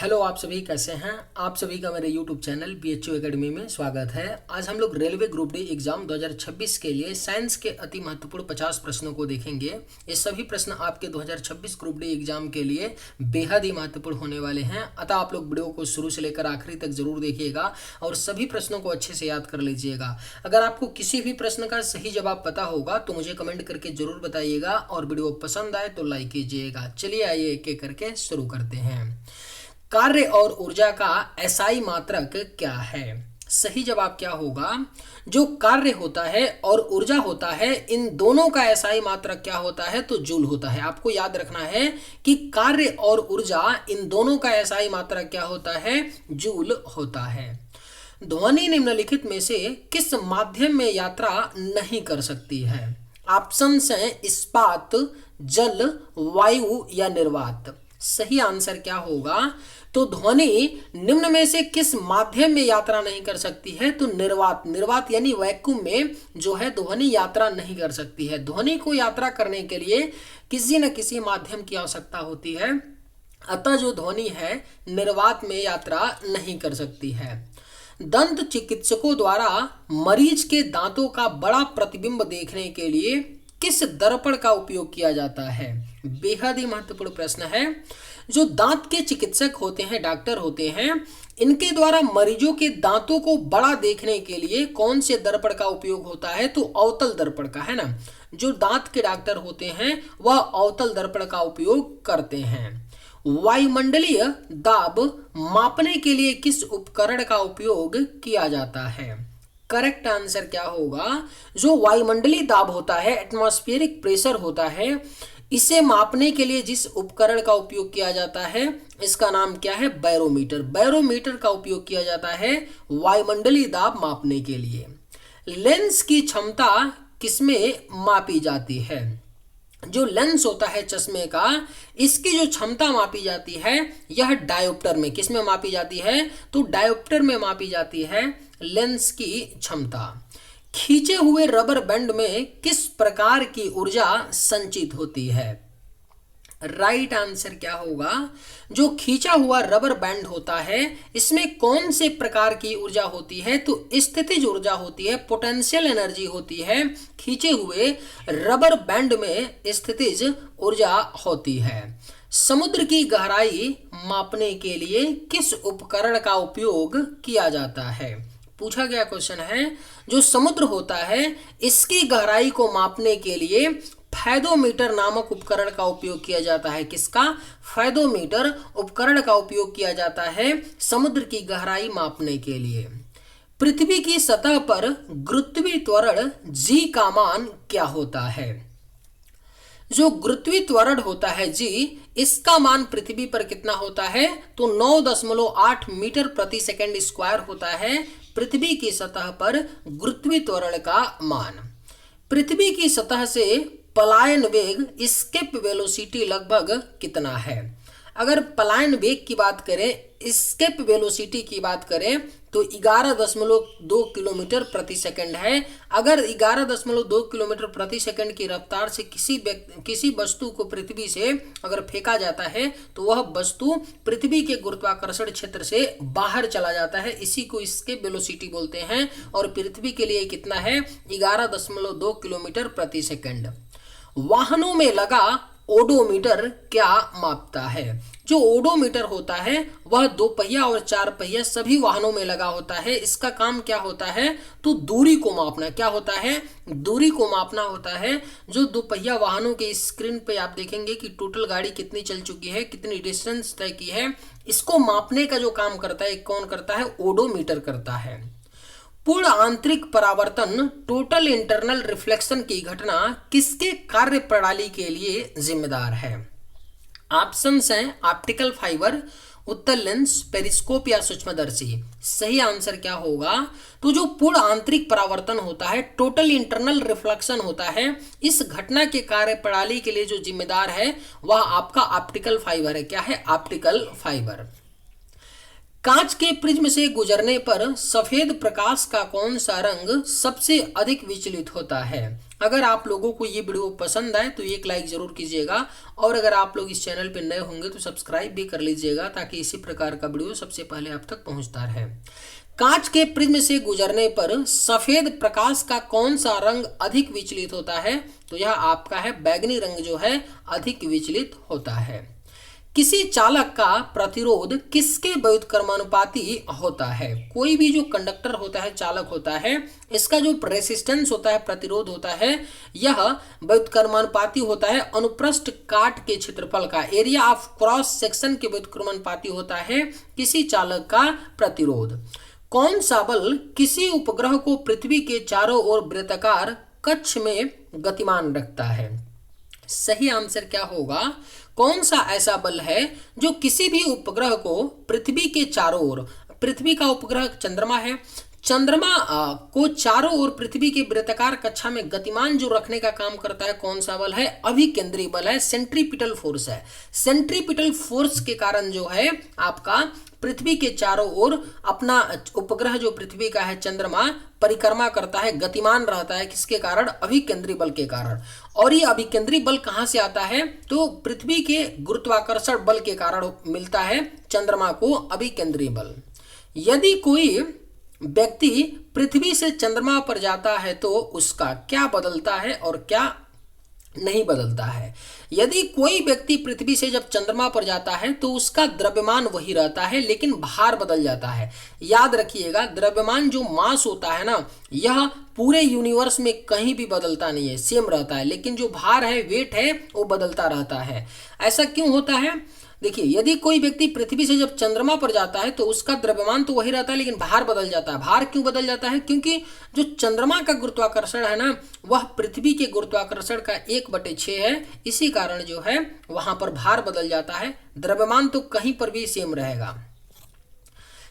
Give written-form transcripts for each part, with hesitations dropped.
Hello, आप सभी कैसे हैं। आप सभी का मेरे यूट्यूब चैनल BHU एकेडमी में स्वागत है। आज हम लोग रेलवे ग्रुप डी एग्जाम 2026 के लिए साइंस के अति महत्वपूर्ण 50 प्रश्नों को देखेंगे। ये सभी प्रश्न आपके 2026 ग्रुप डी एग्जाम के लिए बेहद ही महत्वपूर्ण होने वाले हैं। अतः आप लोग वीडियो को शुरू से लेकर आखिरी तक जरूर देखिएगा और सभी प्रश्नों को अच्छे से याद कर लीजिएगा। अगर आपको किसी भी प्रश्न का सही जवाब पता होगा तो मुझे कमेंट करके जरूर बताइएगा और वीडियो पसंद आए तो लाइक कीजिएगा। चलिए आइए एक एक करके शुरू करते हैं। कार्य और ऊर्जा का एसआई मात्रक क्या है? सही जवाब क्या होगा? जो कार्य होता है और ऊर्जा होता है, इन दोनों का एसआई मात्रक क्या होता है? तो जूल होता है। आपको याद रखना है कि कार्य और ऊर्जा इन दोनों का एसआई मात्रक क्या होता है? जूल होता है। ध्वनि निम्नलिखित में से किस माध्यम में यात्रा नहीं कर सकती है? ऑप्शंस हैं इस्पात, जल, वायु या निर्वात। सही आंसर क्या होगा? तो ध्वनि निम्न में से किस माध्यम में यात्रा नहीं कर सकती है? तो निर्वात। निर्वात यानी वैक्यूम में जो है ध्वनि यात्रा नहीं कर सकती है। ध्वनि को यात्रा करने के लिए किसी न किसी माध्यम की आवश्यकता होती है, अतः जो ध्वनि है निर्वात में यात्रा नहीं कर सकती है। दंत चिकित्सकों द्वारा मरीज के दांतों का बड़ा प्रतिबिंब देखने के लिए किस दर्पण का उपयोग किया जाता है? बेहद ही महत्वपूर्ण प्रश्न है। जो दांत के चिकित्सक होते हैं, डॉक्टर होते हैं, इनके द्वारा मरीजों के दांतों को बड़ा देखने के लिए कौन से दर्पण का उपयोग होता है? तो अवतल दर्पण का, है ना। जो दांत के डॉक्टर होते हैं वह अवतल दर्पण का उपयोग करते हैं। वायुमंडलीय दाब मापने के लिए किस उपकरण का उपयोग किया जाता है? करेक्ट आंसर क्या होगा? जो वायुमंडलीय दाब होता है, एटमॉस्फेरिक प्रेशर होता है, इसे मापने के लिए जिस उपकरण का उपयोग किया जाता है इसका नाम क्या है? बैरोमीटर। बैरोमीटर का उपयोग किया जाता है वायुमंडलीय दाब मापने के लिए। लेंस की क्षमता किसमें मापी जाती है? जो लेंस होता है चश्मे का, इसकी जो क्षमता मापी जाती है यह डायोप्टर में। किसमें मापी जाती है? तो डायोप्टर में मापी जाती है लेंस की क्षमता। खींचे हुए रबर बैंड में किस प्रकार की ऊर्जा संचित होती है? राइट आंसर क्या होगा? जो खींचा हुआ रबर बैंड होता है इसमें कौन से प्रकार की ऊर्जा होती है? तो स्थितिज ऊर्जा होती है, पोटेंशियल एनर्जी होती है। खींचे हुए रबर बैंड में स्थितिज ऊर्जा होती है। समुद्र की गहराई मापने के लिए किस उपकरण का उपयोग किया जाता है? पूछा गया क्वेश्चन है। जो समुद्र होता है इसकी गहराई को मापने के लिए फैदोमीटर नामक उपकरण का उपयोग किया जाता है। किसका? फैदोमीटर उपकरण का उपयोग किया जाता है समुद्र की गहराई मापने के लिए। पृथ्वी की सतह पर गुरुत्वीय त्वरण जी का मान क्या होता है? जो गुरुत्वीय त्वरण होता है जी, इसका मान पृथ्वी पर कितना होता है? तो 9.8 मीटर प्रति सेकंड स्क्वायर होता है पृथ्वी की सतह पर गुरुत्वीय त्वरण का मान। पृथ्वी की सतह से पलायन वेग, एस्केप वेलोसिटी लगभग कितना है? अगर पलायन वेग की बात करें, एस्केप वेलोसिटी की बात करें तो 11.2 किलोमीटर प्रति सेकंड है। अगर 11.2 किलोमीटर प्रति सेकंड की रफ्तार से किसी वस्तु को पृथ्वी से अगर फेंका जाता है तो वह वस्तु पृथ्वी के गुरुत्वाकर्षण क्षेत्र से बाहर चला जाता है। इसी को एस्केप वेलोसिटी बोलते हैं। और पृथ्वी के लिए कितना है? 11.2 किलोमीटर प्रति सेकंड। वाहनों में लगा ओडोमीटर क्या मापता है? जो ओडोमीटर होता है वह 2 पहिया और 4 पहिया सभी वाहनों में लगा होता है। इसका काम क्या होता है? तो दूरी को मापना। क्या होता है? दूरी को मापना होता है। जो 2 पहिया वाहनों के स्क्रीन पे आप देखेंगे कि टोटल गाड़ी कितनी चल चुकी है, कितनी डिस्टेंस तय की है, इसको मापने का जो काम करता है कौन करता है? ओडोमीटर करता है। पूर्ण आंतरिक परावर्तन, टोटल इंटरनल रिफ्लेक्शन की घटना किसके कार्य प्रणाली के लिए जिम्मेदार है? ऑप्शंस हैं ऑप्टिकल फाइबर, उत्तल लेंस, पेरिस्कोप या सूक्ष्मदर्शी। सही आंसर क्या होगा? तो जो पूर्ण आंतरिक परावर्तन होता है, टोटल इंटरनल रिफ्लेक्शन होता है, इस घटना के कार्य प्रणाली के लिए जो जिम्मेदार है वह आपका ऑप्टिकल फाइबर है। क्या है? Optical fibre. कांच के प्रिज्म से गुजरने पर सफेद प्रकाश का कौन सा रंग सबसे अधिक विचलित होता है? अगर आप लोगों को ये वीडियो पसंद आए तो एक लाइक जरूर कीजिएगा, और अगर आप लोग इस चैनल पर नए होंगे तो सब्सक्राइब भी कर लीजिएगा, ताकि इसी प्रकार का वीडियो सबसे पहले आप तक पहुंचता रहे। कांच के प्रिज्म से गुजरने पर सफेद प्रकाश का कौन सा रंग अधिक विचलित होता है? तो यह आपका है बैगनी रंग जो है अधिक विचलित होता है। किसी चालक का प्रतिरोध किसके व्युत्क्रमानुपाती होता है? कोई भी जो कंडक्टर होता है, चालक होता है, इसका जो रेसिस्टेंस होता है, प्रतिरोध होता है, यह व्युत्क्रमानुपाती होता है अनुप्रस्थ काट के क्षेत्रफल का, एरिया ऑफ क्रॉस सेक्शन के व्युत्क्रमानुपाती होता है किसी चालक का प्रतिरोध। कौन सा बल किसी उपग्रह को पृथ्वी के चारों ओर वृत्ताकार कक्ष में गतिमान रखता है? सही आंसर क्या होगा? कौन सा ऐसा बल है जो किसी भी उपग्रह को पृथ्वी के चारों ओर, पृथ्वी का उपग्रह चंद्रमा है, चंद्रमा को चारों ओर पृथ्वी के वृत्ताकार कक्षा में गतिमान जो रखने का काम करता है, कौन सा बल है? अभिकेंद्री बल है, सेंट्रीपिटल फोर्स है। सेंट्रीपिटल फोर्स के कारण जो है आपका पृथ्वी के चारों ओर अपना उपग्रह जो पृथ्वी का है चंद्रमा परिक्रमा करता है, गतिमान रहता है। किसके कारण? अभिकेंद्री बल के कारण। और ये अभिकेंद्री बल कहां से आता है? तो पृथ्वी के गुरुत्वाकर्षण बल के कारण मिलता है चंद्रमा को अभिकेंद्री बल। यदि कोई व्यक्ति पृथ्वी से चंद्रमा पर जाता है तो उसका क्या बदलता है और क्या नहीं बदलता है? यदि कोई व्यक्ति पृथ्वी से जब चंद्रमा पर जाता है तो उसका द्रव्यमान वही रहता है, लेकिन भार बदल जाता है। याद रखिएगा, द्रव्यमान जो मास होता है ना, यह पूरे यूनिवर्स में कहीं भी बदलता नहीं है, सेम रहता है, लेकिन जो भार है, वेट है, वो बदलता रहता है। ऐसा क्यों होता है? देखिए, यदि कोई व्यक्ति पृथ्वी से जब चंद्रमा पर जाता है तो उसका द्रव्यमान तो वही रहता है, लेकिन भार बदल जाता है। भार क्यों बदल जाता है? क्योंकि जो चंद्रमा का गुरुत्वाकर्षण है ना, वह पृथ्वी के गुरुत्वाकर्षण का 1/6 है। इसी कारण जो है वहां पर भार बदल जाता है, द्रव्यमान तो कहीं पर भी सेम रहेगा।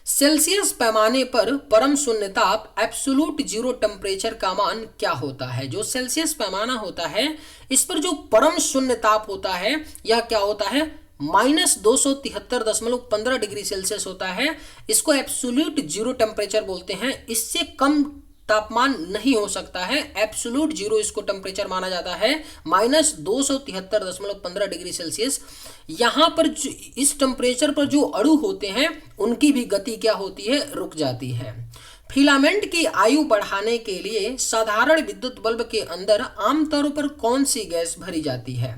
सेल्सियस पैमाने पर परम शून्य ताप एब्सोल्यूट जीरो टेम्परेचर का मान क्या होता है? जो सेल्सियस पैमाना होता है, इस पर जो परम शून्य ताप होता है, यह क्या होता है? -273.15 डिग्री सेल्सियस होता है। इसको एब्सोल्यूट जीरो टेम्परेचर बोलते हैं। इससे कम तापमान नहीं हो सकता है, एब्सोल्यूट जीरो इसको टेम्परेचर माना जाता है, -273.15 डिग्री सेल्सियस। यहां पर इस टेम्परेचर पर जो अणु होते हैं उनकी भी गति क्या होती है? रुक जाती है। फिलामेंट की आयु बढ़ाने के लिए साधारण विद्युत बल्ब के अंदर आमतौर पर कौन सी गैस भरी जाती है?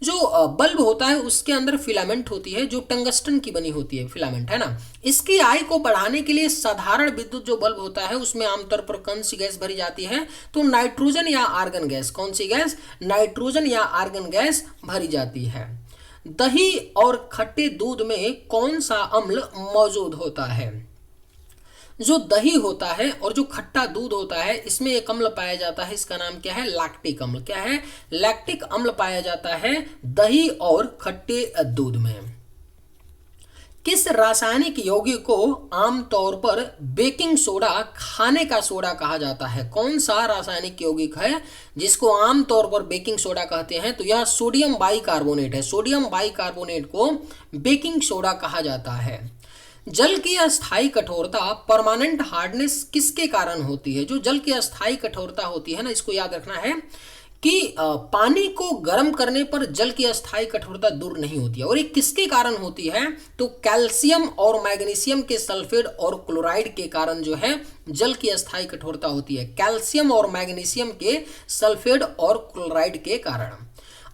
जो बल्ब होता है उसके अंदर फिलामेंट होती है, जो टंगस्टन की बनी होती है, फिलामेंट है ना। इसकी आयु को बढ़ाने के लिए साधारण विद्युत जो बल्ब होता है उसमें आमतौर पर कौन सी गैस भरी जाती है? तो नाइट्रोजन या आर्गन गैस। कौन सी गैस? नाइट्रोजन या आर्गन गैस भरी जाती है। दही और खट्टे दूध में कौन सा अम्ल मौजूद होता है? जो दही होता है और जो खट्टा दूध होता है, इसमें एक अम्ल पाया जाता है, इसका नाम क्या है? लैक्टिक अम्ल। क्या है? लैक्टिक अम्ल पाया जाता है दही और खट्टे दूध में। किस रासायनिक यौगिक को आमतौर पर बेकिंग सोडा, खाने का सोडा कहा जाता है? कौन सा रासायनिक यौगिक है जिसको आमतौर पर बेकिंग सोडा कहते हैं? तो यह सोडियम बाइकार्बोनेट है। सोडियम बाइकार्बोनेट को बेकिंग सोडा कहा जाता है। जल की अस्थायी कठोरता, परमानेंट हार्डनेस किसके कारण होती है? जो जल की अस्थायी कठोरता होती है ना, इसको याद रखना है कि पानी को गर्म करने पर जल की अस्थायी कठोरता दूर नहीं होती है। और ये किसके कारण होती है? तो कैल्शियम और मैग्नीशियम के सल्फेट और क्लोराइड के कारण जो है जल की अस्थायी कठोरता होती है। कैल्शियम और मैग्नीशियम के सल्फेट और क्लोराइड के कारण।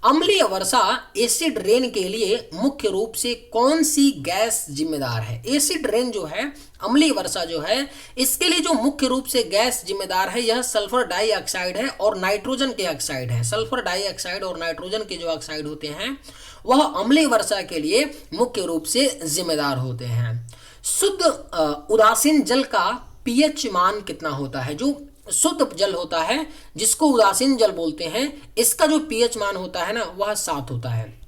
अम्लीय वर्षा, एसिड रेन के लिए मुख्य रूप से कौन सी गैस जिम्मेदार है? एसिड रेन जो है, अम्लीय वर्षा जो है, इसके लिए जो मुख्य रूप से गैस जिम्मेदार है, यह सल्फर डाइऑक्साइड है और नाइट्रोजन के ऑक्साइड है। सल्फर डाइऑक्साइड और नाइट्रोजन के जो ऑक्साइड होते हैं वह अम्लीय वर्षा के लिए मुख्य रूप से जिम्मेदार होते हैं। शुद्ध उदासीन जल का पीएच मान कितना होता है? जो शुद्ध जल होता है जिसको उदासीन जल बोलते हैं, इसका जो पीएच मान होता है ना, वह 7 होता है।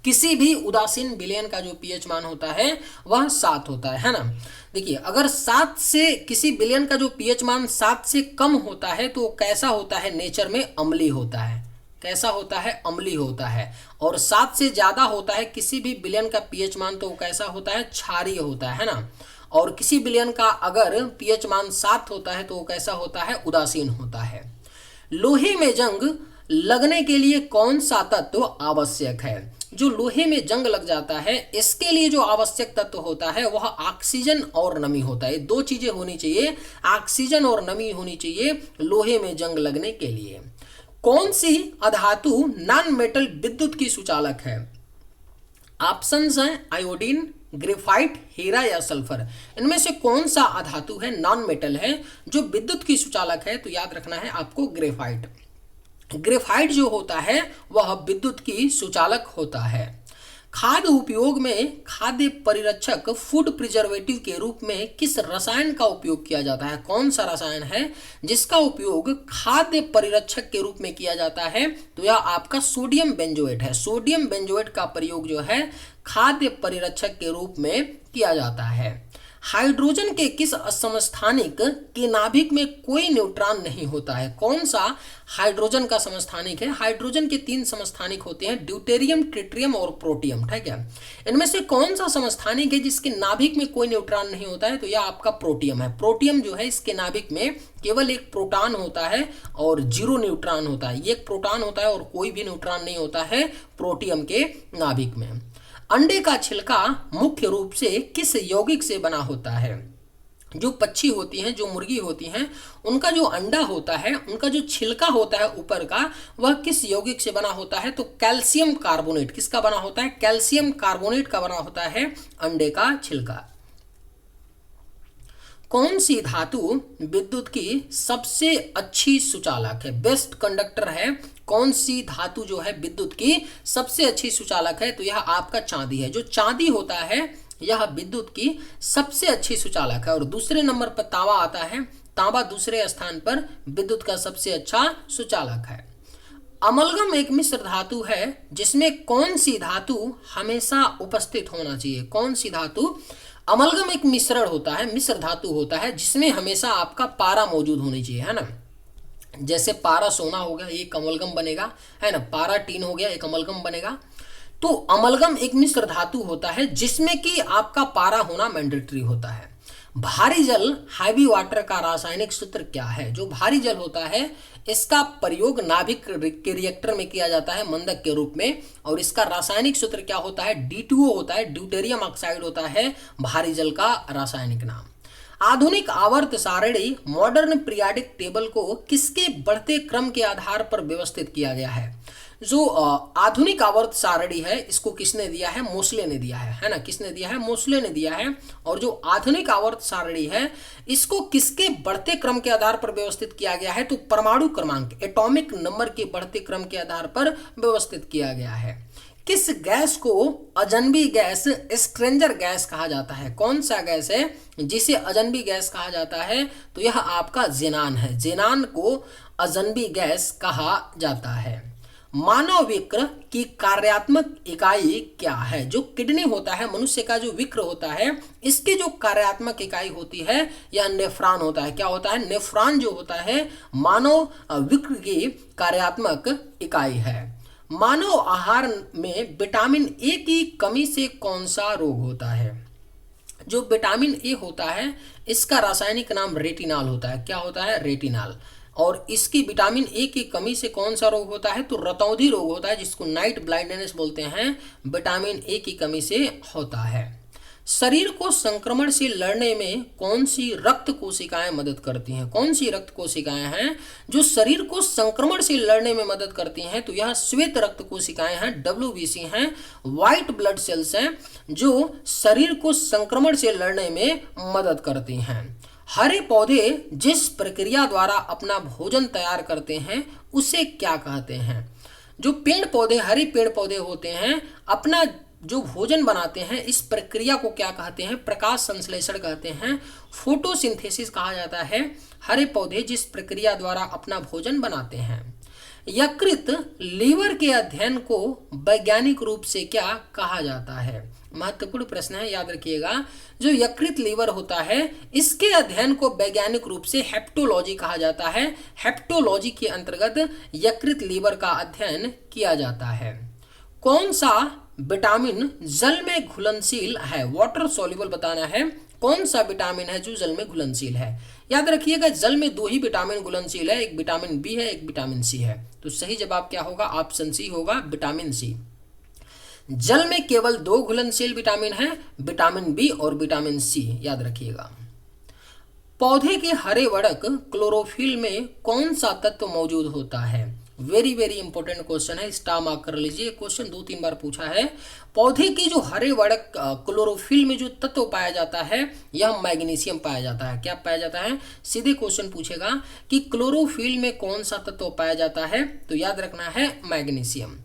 किसी भी उदासीन विलयन का जो पीएच मान होता है वह 7 होता है ना। देखिए, अगर 7 से किसी विलयन का जो पीएच मान 7 से कम होता है तो कैसा होता है? नेचर में अम्लीय होता है। कैसा होता है? अम्लीय होता है। और 7 से ज्यादा होता है किसी भी विलयन का पीएच मान तो कैसा होता है? क्षारीय होता है ना। और किसी विलयन का अगर पीएच मान 7 होता है तो कैसा होता है? उदासीन होता है। लोहे में जंग लगने के लिए कौन सा तत्व आवश्यक है? जो लोहे में जंग लग जाता है इसके लिए जो आवश्यक तत्व होता है वह ऑक्सीजन और नमी होता है। दो चीजें होनी चाहिए, ऑक्सीजन और नमी होनी चाहिए लोहे में जंग लगने के लिए। कौन सी अधातु नॉन मेटल विद्युत की सुचालक है? ऑप्शंस हैं आयोडीन, ग्रेफाइट, हीरा या सल्फर। इनमें से कौन सा अधातु है, नॉन मेटल है, जो विद्युत की सुचालक है? तो याद रखना है आपको ग्रेफाइट। ग्रेफाइट जो होता है वह विद्युत की सुचालक होता है। खाद्य उपयोग में खाद्य परिरक्षक फूड प्रिजर्वेटिव के रूप में किस रसायन का उपयोग किया जाता है? कौन सा रसायन है जिसका उपयोग खाद्य परिरक्षक के रूप में किया जाता है? तो यह आपका सोडियम बेंजोएट है। सोडियम बेंजोएट का प्रयोग जो है खाद्य परिरक्षक के रूप में किया जाता है। हाइड्रोजन के किस समस्थानिक के नाभिक में कोई न्यूट्रॉन नहीं होता है? कौन सा हाइड्रोजन का समस्थानिक है? हाइड्रोजन के 3 समस्थानिक होते हैं, ड्यूटेरियम, ट्रिटियम और प्रोटियम। ठीक है, इनमें से कौन सा समस्थानिक है जिसके नाभिक में कोई न्यूट्रॉन नहीं होता है? तो यह आपका प्रोटियम है। प्रोटियम जो है इसके नाभिक में केवल एक प्रोटॉन होता है और 0 न्यूट्रॉन होता है। एक प्रोटॉन होता है और कोई भी न्यूट्रॉन नहीं होता है प्रोटियम के नाभिक में। अंडे का छिलका मुख्य रूप से किस यौगिक से बना होता है? जो पक्षी होती हैं, जो मुर्गी होती हैं, उनका जो अंडा होता है, उनका जो छिलका होता है ऊपर का, वह किस यौगिक से बना होता है? तो कैल्शियम कार्बोनेट। किसका बना होता है? कैल्शियम कार्बोनेट का बना होता है अंडे का छिलका। कौन सी धातु विद्युत की सबसे अच्छी सुचालक है, बेस्ट कंडक्टर है? कौन सी धातु जो है विद्युत की सबसे अच्छी सुचालक है? तो यह आपका चांदी है। जो चांदी होता है यह विद्युत की सबसे अच्छी सुचालक है। और दूसरे नंबर पर तांबा आता है। तांबा दूसरे स्थान पर विद्युत का सबसे अच्छा सुचालक है। अमलगम एक मिश्र धातु है जिसमें कौन सी धातु हमेशा उपस्थित होना चाहिए? कौन सी धातु? अमलगम एक मिश्रण होता है, मिश्र धातु होता है जिसमें हमेशा आपका पारा मौजूद होनी चाहिए, है ना। जैसे पारा सोना हो गया, एक अमलगम बनेगा, है ना। पारा टीन हो गया, एक अमलगम बनेगा। तो अमलगम एक मिश्र धातु होता है जिसमें कि आपका पारा होना मैंडेटरी होता है। भारी जल हैवी वाटर का रासायनिक सूत्र क्या है? जो भारी जल होता है इसका प्रयोग नाभिक के रिएक्टर में किया जाता है मंदक के रूप में, और इसका रासायनिक सूत्र क्या होता है? D2O होता है, ड्यूटेरियम ऑक्साइड होता है भारी जल का रासायनिक नाम। आधुनिक आवर्त सारणी मॉडर्न पीरियोडिक टेबल को किसके बढ़ते क्रम के आधार पर व्यवस्थित किया गया है? जो आधुनिक आवर्त सारणी है इसको किसने दिया है? मोसले ने दिया है ना। किसने दिया है? मोसले ने दिया है। और जो आधुनिक आवर्त सारणी है इसको किसके बढ़ते क्रम के आधार पर व्यवस्थित किया गया है? तो परमाणु क्रमांक, एटॉमिक नंबर के बढ़ते क्रम के आधार पर व्यवस्थित किया गया है। किस गैस को अजनबी गैस, स्ट्रेंजर गैस कहा जाता है? कौन सा गैस है जिसे अजनबी गैस कहा जाता है? तो यह आपका जेनान है। जेनान को अजनबी गैस कहा जाता है। मानव विक्र की कार्यात्मक इकाई क्या है? जो किडनी होता है, मनुष्य का जो विक्र होता है, इसकी जो कार्यात्मक इकाई होती है यह नेफ्रॉन होता है। क्या होता है? नेफ्रॉन जो होता है मानव विक्र की कार्यात्मक इकाई है। मानव आहार में विटामिन ए की कमी से कौन सा रोग होता है? जो विटामिन ए होता है इसका रासायनिक नाम रेटिनॉल होता है। क्या होता है? रेटिनॉल। और इसकी विटामिन ए की कमी से कौन सा रोग होता है? तो रतौंधी रोग होता है, जिसको नाइट ब्लाइंडनेस बोलते हैं, विटामिन ए की कमी से होता है। शरीर को संक्रमण से लड़ने में कौन सी रक्त कोशिकाएं मदद करती हैं? कौन सी रक्त कोशिकाएं हैं जो शरीर को संक्रमण से लड़ने में मदद करती हैं? तो यह श्वेत रक्त कोशिकाएं हैं, WBC हैं, व्हाइट ब्लड सेल्स हैं जो शरीर को संक्रमण से लड़ने में मदद करती हैं। हरे पौधे जिस प्रक्रिया द्वारा अपना भोजन तैयार करते हैं उसे क्या कहते हैं? जो पेड़ पौधे, हरे पेड़ पौधे होते हैं, अपना जो भोजन बनाते हैं इस प्रक्रिया को क्या कहते हैं? प्रकाश संश्लेषण कहते हैं, फोटोसिंथेसिस कहा जाता है। हरे पौधे जिस प्रक्रिया द्वारा अपना भोजन बनाते हैं। यकृत लीवर के अध्ययन को वैज्ञानिक रूप से क्या कहा जाता है? महत्वपूर्ण प्रश्न है, याद रखिएगा। जो यकृत लीवर होता है इसके अध्ययन को वैज्ञानिक रूप से हेप्टोलॉजी कहा जाता है। हेप्टोलॉजी के अंतर्गत यकृत लीवर का अध्ययन किया जाता है। कौन सा विटामिन जल में घुलनशील है? वाटर सॉल्युबल बताना है। कौन सा विटामिन है जो जल में घुलनशील है? याद रखिएगा जल में 2 ही विटामिन घुलनशील है, एक विटामिन बी है, एक विटामिन सी है। तो सही जवाब क्या होगा? ऑप्शन सी होगा, विटामिन सी। जल में केवल 2 घुलनशील विटामिन है, विटामिन बी और विटामिन सी, याद रखिएगा। पौधे के हरे वर्णक क्लोरोफिल में कौन सा तत्व मौजूद होता है? वेरी वेरी इंपॉर्टेंट क्वेश्चन है, स्टार मार्क कर लीजिए। क्वेश्चन 2-3 बार पूछा है। पौधे की जो हरे वर्णक क्लोरोफिल में जो तत्व पाया जाता है यह मैग्नीशियम पाया जाता है। क्या पाया जाता है? सीधे क्वेश्चन पूछेगा कि क्लोरोफिल में कौन सा तत्व पाया जाता है, तो याद रखना है मैग्नीशियम।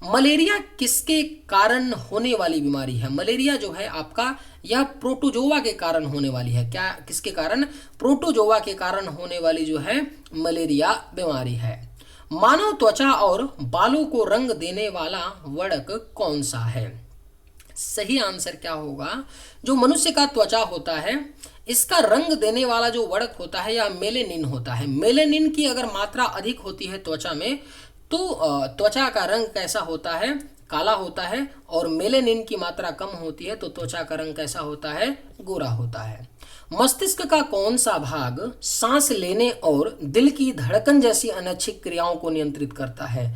मलेरिया किसके कारण होने वाली बीमारी है? मलेरिया जो है आपका यह प्रोटोजोआ के कारण होने वाली है। क्या किसके कारण? प्रोटोजोआ के कारण होने वाली जो है मलेरिया बीमारी है। मानव त्वचा और बालों को रंग देने वाला वर्णक कौन सा है? सही आंसर क्या होगा? जो मनुष्य का त्वचा होता है इसका रंग देने वाला जो वर्णक होता है यह मेलेनिन होता है। मेलेनिन की अगर मात्रा अधिक होती है त्वचा में तो त्वचा का रंग कैसा होता है? काला होता है। और मेलेनिन की मात्रा कम होती है तो त्वचा का रंग कैसा होता है? गोरा होता है। मस्तिष्क का कौन सा भाग सांस लेने और दिल की धड़कन जैसी अनैच्छिक क्रियाओं को नियंत्रित करता है?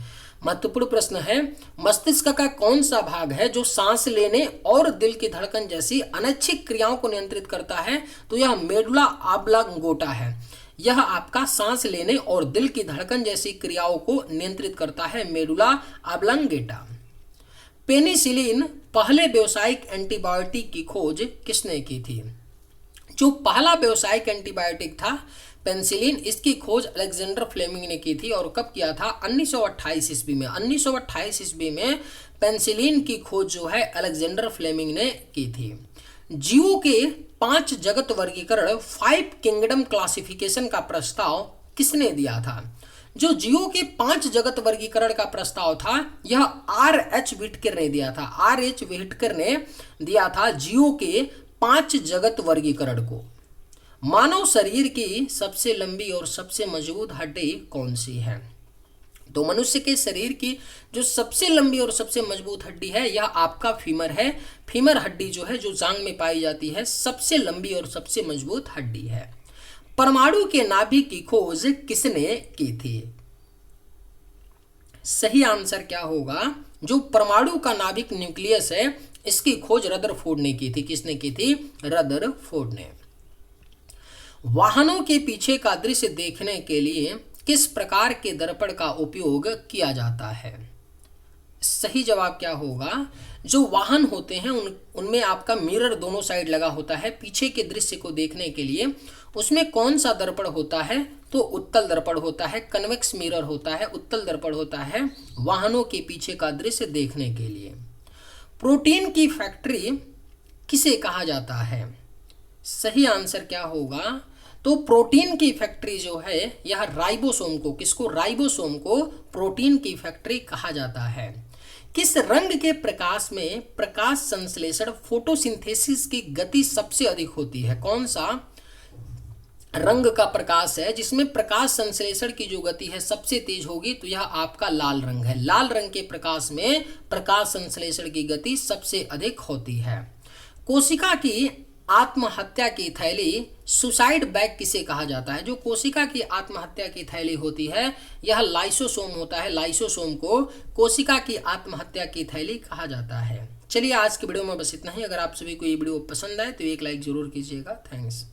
महत्वपूर्ण प्रश्न है। मस्तिष्क का कौन सा भाग है जो सांस लेने और दिल की धड़कन जैसी अनैच्छिक क्रियाओं को नियंत्रित करता है? तो यह मेडुला ऑब्लांगेटा है। यह आपका सांस लेने और दिल की धड़कन जैसी क्रियाओं को नियंत्रित करता है, मेडुला ऑब्लांगेटा। पेनिसिलिन पहले व्यावसायिक एंटीबायोटिक की खोज किसने की थी? जो पहला व्यावसायिक एंटीबायोटिक था पेनिसिलिन, इसकी खोज अलेक्जेंडर फ्लेमिंग ने की थी। और कब किया था? 1928 ईस्वी में। 1928 ईस्वी में पेनिसिलिन की खोज जो है अलेक्जेंडर फ्लेमिंग ने की थी। जीवों के 5 जगत वर्गीकरण 5 किंगडम क्लासिफिकेशन का प्रस्ताव किसने दिया था? जो जीवों के 5 जगत वर्गीकरण का प्रस्ताव था यह R.H. व्हिटकर ने दिया था। R.H. व्हिटकर ने दिया था जीवों के 5 जगत वर्गीकरण को। मानव शरीर की सबसे लंबी और सबसे मजबूत हड्डी कौन सी है? तो मनुष्य के शरीर की जो सबसे लंबी और सबसे मजबूत हड्डी है यह आपका फीमर है। फीमर हड्डी जो है जो जांग में पाई जाती है सबसे लंबी और सबसे मजबूत हड्डी है। परमाणु के नाभिक की खोज किसने की थी? सही आंसर क्या होगा? जो परमाणु का नाभिक न्यूक्लियस है इसकी खोज रदरफोर्ड ने की थी। किसने की थी? रदरफोर्ड ने। वाहनों के पीछे का दृश्य देखने के लिए किस प्रकार के दर्पण का उपयोग किया जाता है? सही जवाब क्या होगा? जो वाहन होते हैं उनमें आपका मिरर दोनों साइड लगा होता है पीछे के दृश्य को देखने के लिए। उसमें कौन सा दर्पण होता है? तो उत्तल दर्पण होता है, कन्वेक्स मिरर होता है, उत्तल दर्पण होता है वाहनों के पीछे का दृश्य देखने के लिए। प्रोटीन की फैक्ट्री किसे कहा जाता है? सही आंसर क्या होगा? तो प्रोटीन की फैक्ट्री जो है यह राइबोसोम को, किसको? राइबोसोम को प्रोटीन की फैक्ट्री कहा जाता है। किस रंग के प्रकाश में प्रकाश संश्लेषण फोटोसिंथेसिस की गति सबसे अधिक होती है? कौन सा रंग का प्रकाश है जिसमें प्रकाश संश्लेषण की जो गति है सबसे तेज होगी? तो यह आपका लाल रंग है। लाल रंग के प्रकाश में प्रकाश संश्लेषण की गति सबसे अधिक होती है। कोशिका की आत्महत्या की थैली सुसाइड बैग किसे कहा जाता है? जो कोशिका की आत्महत्या की थैली होती है यह लाइसोसोम होता है। लाइसोसोम को कोशिका की आत्महत्या की थैली कहा जाता है। चलिए आज के वीडियो में बस इतना ही। अगर आप सभी को ये वीडियो पसंद आए तो एक लाइक जरूर कीजिएगा। थैंक्स।